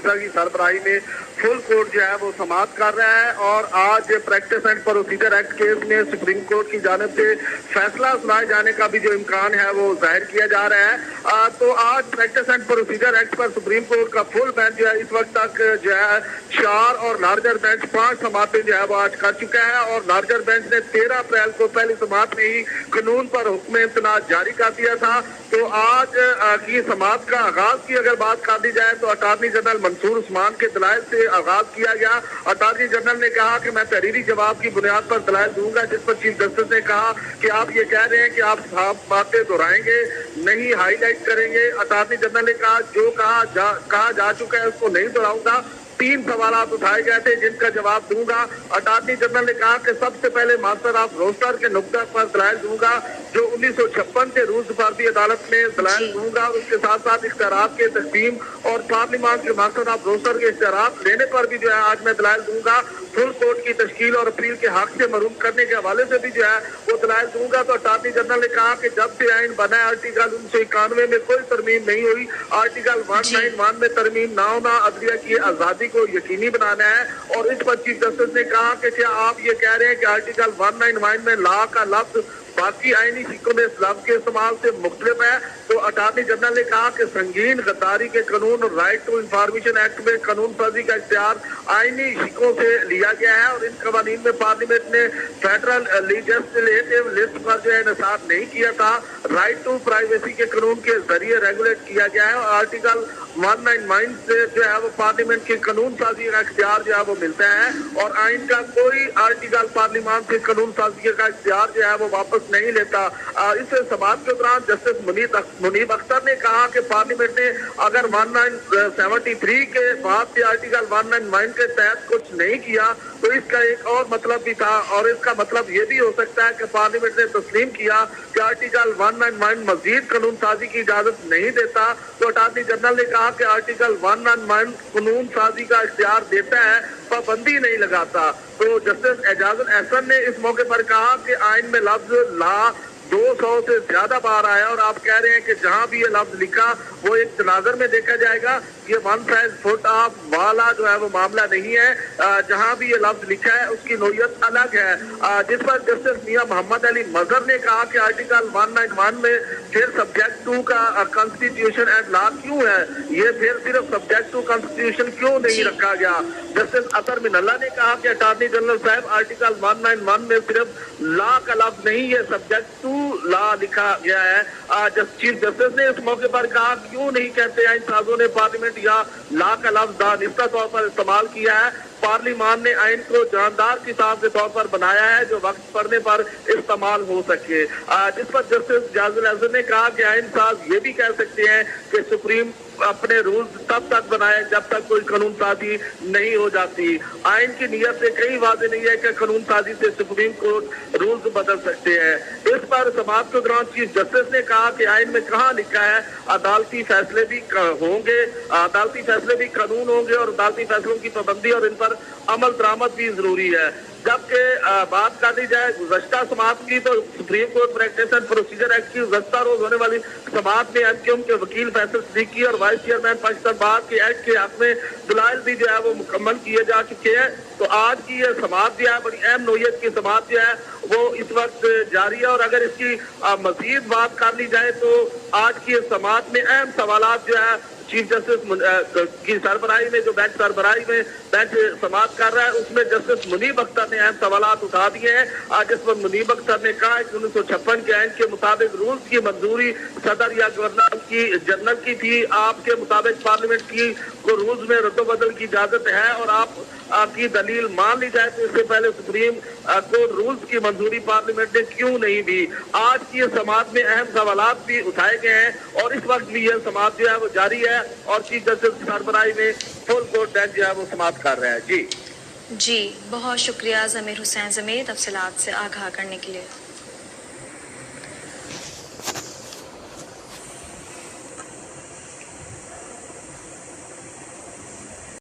हफीजा की सरबराही में full court जो है वो समाअत कर रहा है और आज practice and procedure act case में सुप्रीम कोर्ट की जानिब से फैसला सुनाए जाने का भी जो इम्कान है वो जाहिर किया जा रहा है। तो आज प्रैक्टिस एंड प्रोसीजर एक्ट पर सुप्रीम कोर्ट का फुल बेंच जो है इस वक्त तक जो है 4 और लार्जर बेंच 5 समातें जो है वो आज कर चुका है और लार्जर बेंच ने 13 अप्रैल को पहली समात में ही कानून पर हुक्म इम्तनाज जारी कर दिया था। तो आज की समात का आगाज की अगर बात कर दी जाए तो अटार्नी जनरल मंसूर उस्मान के दलाइल से आगाज किया गया। अटार्नी जनरल ने कहा कि मैं तहरीरी जवाब की बुनियाद पर दलाइल दूंगा, जिस पर चीफ जस्टिस ने कहा कि आप ये कह रहे हैं कि आप साफ बातें दोहराएंगे, नहीं हाईलाइट करेंगे। अटार्नी जनरल ने कहा जो कहा जा चुका है उसको नहीं दोहराऊंगा। 3 सवाल उठाए गए थे जिनका जवाब दूंगा। अटार्नी जनरल ने कहा कि सबसे पहले मास्टर ऑफ रोस्टर के नुक्ता पर दलाइल दूंगा जो 1956 के रूल सिफारती अदालत में दलाइल दूंगा और उसके साथ साथ इख्तियारात के तकसीम और पार्लिमान के मास्टर ऑफ रोस्टर के इख्तियारात लेने पर भी जो है आज मैं दलाइल दूंगा। फुल कोर्ट की तश्कील और अपील के हक से महरूम करने के हवाले से भी जो है वो दलाइल दूंगा। तो अटार्नी जनरल ने कहा कि जब से आइन बना है आर्टिकल 1991 में कोई तरमीम नहीं हुई, आर्टिकल 191 में तरमीम ना होना अदलिया की आजादी को यकीनी बनाना है। और इस पर चीफ जस्टिस ने कहा कि क्या आप ये कह रहे हैं कि आर्टिकल 191 में ला का लफ्ज बाकी आईनी सिक्कों में इस्लाम के इस्तेमाल से मुख्तलिफ है। तो अटार्नी जनरल ने कहा कि संगीन गद्दारी के कानून और राइट टू इंफॉर्मेशन एक्ट में कानून साजी का इख्तियार आईनी सिक्कों से लिया गया है और इन कवानीन में पार्लियामेंट ने फेडरल लेजिस्लेटिव लिस्ट पर जो है निसार नहीं किया था। राइट टू प्राइवेसी के कानून के जरिए रेगुलेट किया गया है और आर्टिकल 191 से जो है वो पार्लियामेंट के कानून साजी का इख्तियार जो है वो मिलता है और आइन का कोई आर्टिकल पार्लियामान से कानून साजी का इख्तियार जो है वो वापस नहीं लेता। इस समाअत के दौरान जस्टिस मुनीब अख्तर ने कहा कि पार्लियामेंट ने अगर 1973 के बाद से आर्टिकल 191 के तहत कुछ नहीं किया तो इसका एक और मतलब भी था और इसका मतलब ये भी हो सकता है कि पार्लियामेंट ने तस्लीम किया कि आर्टिकल 191 मजीद कानून साजी की इजाजत नहीं देता। तो अटार्नी जनरल ने कहा कि आर्टिकल 191 कानून साजी का इख्तियार देता है, पाबंदी नहीं लगाता। तो जस्टिस एजाजुल एहसन ने इस मौके पर कहा कि आइन में लफ्ज ला 200 से ज्यादा बार आया और आप कह रहे हैं कि जहां भी ये लफ्ज लिखा वो एक तनाजर में देखा जाएगा। ये 1 साइज फुट ऑफ वाला जो है वो मामला नहीं है, जहां भी ये लफ्ज लिखा है उसकी नोयत अलग है। जिस पर जस्टिस मियां मोहम्मद अली मजहर ने कहा कि आर्टिकल 191 में फिर सब्जेक्ट 2 का कॉन्स्टिट्यूशन एंड लॉ क्यों है, ये फिर सिर्फ सब्जेक्ट 2 कॉन्स्टिट्यूशन क्यों नहीं रखा गया। जस्टिस अतर मिनल्ला ने कहा कि अटार्नी जनरल साहब आर्टिकल 191 में सिर्फ लॉ का लफ्ज नहीं है, सब्जेक्ट 2 लॉ लिखा गया है। चीफ जस्टिस ने इस मौके पर कहा क्यों नहीं कहते आइन साजों ने पार्लियामेंट या लॉ का लफ्ज दानिस्ता तौर पर इस्तेमाल किया है। पार्लियामान ने आइन को जानदार किताब के तौर पर बनाया है जो वक्त पढ़ने पर इस्तेमाल हो सके। जिस पर जस्टिस एजाजुल एहसन ने कहा कि आइन साज ये भी कह सकते हैं कि सुप्रीम अपने रूल्स तब तक बनाए जब तक कोई कानून साजी नहीं हो जाती। आइन की नीयत से कहीं वादे नहीं है कि कानून साजी से सुप्रीम कोर्ट रूल्स बदल सकते हैं। इस पर समाअत के दौरान चीफ जस्टिस ने कहा कि आइन में कहाँ लिखा है अदालती फैसले भी होंगे, अदालती फैसले भी कानून होंगे और अदालती फैसलों की पाबंदी और इन पर अमल दरामद भी जरूरी है। जबकि बात कर दी जाए गुज़श्ता समाअत की तो supreme court practice and procedure act की गुज़श्ता रोज होने वाली समाअत में एमक्यूएम के वकील फैसल सिद्दीकी और वाइस चेयरमैन पाकिस्तान बार के एक्ट के हक में दलाइल भी जो है वो मुकम्मल किए जा चुके हैं। तो आज की ये समाअत जो है बड़ी अहम नोयत की समाअत जो है वो इस वक्त जारी है और अगर इसकी मजीद बात कर ली जाए तो आज की समाअत में अहम सवालात जो है चीफ जस्टिस की सरबराही में जो बेंच सरबराही में बेंच समाअत कर रहा है उसमें जस्टिस मुनीब अख्तर ने अहम सवालात उठा दिए हैं। जिस पर मुनीब अख्तर ने कहा कि 1956 के आइन के मुताबिक रूल्स की मंजूरी सदर या गवर्नर की जनरल की थी, आपके मुताबिक पार्लियामेंट की को रूल्स में रद्दोबदल की इजाजत है और आपकी दलील मान ली जाए तो इससे पहले सुप्रीम कोर्ट रूल्स की मंजूरी पार्लियामेंट ने क्यों नहीं दी। आज की समाअत में अहम सवालात भी उठाए गए हैं और इस वक्त भी यह समाअत जो है वो जारी है और चीफ जस्टिस की सरबराही में फुल कोर्ट बेंच जो है वो समाअत कर रहा है। जी बहुत शुक्रिया ज़मीर हुसैन ज़मीर तफसीलात से आगाह करने के लिए।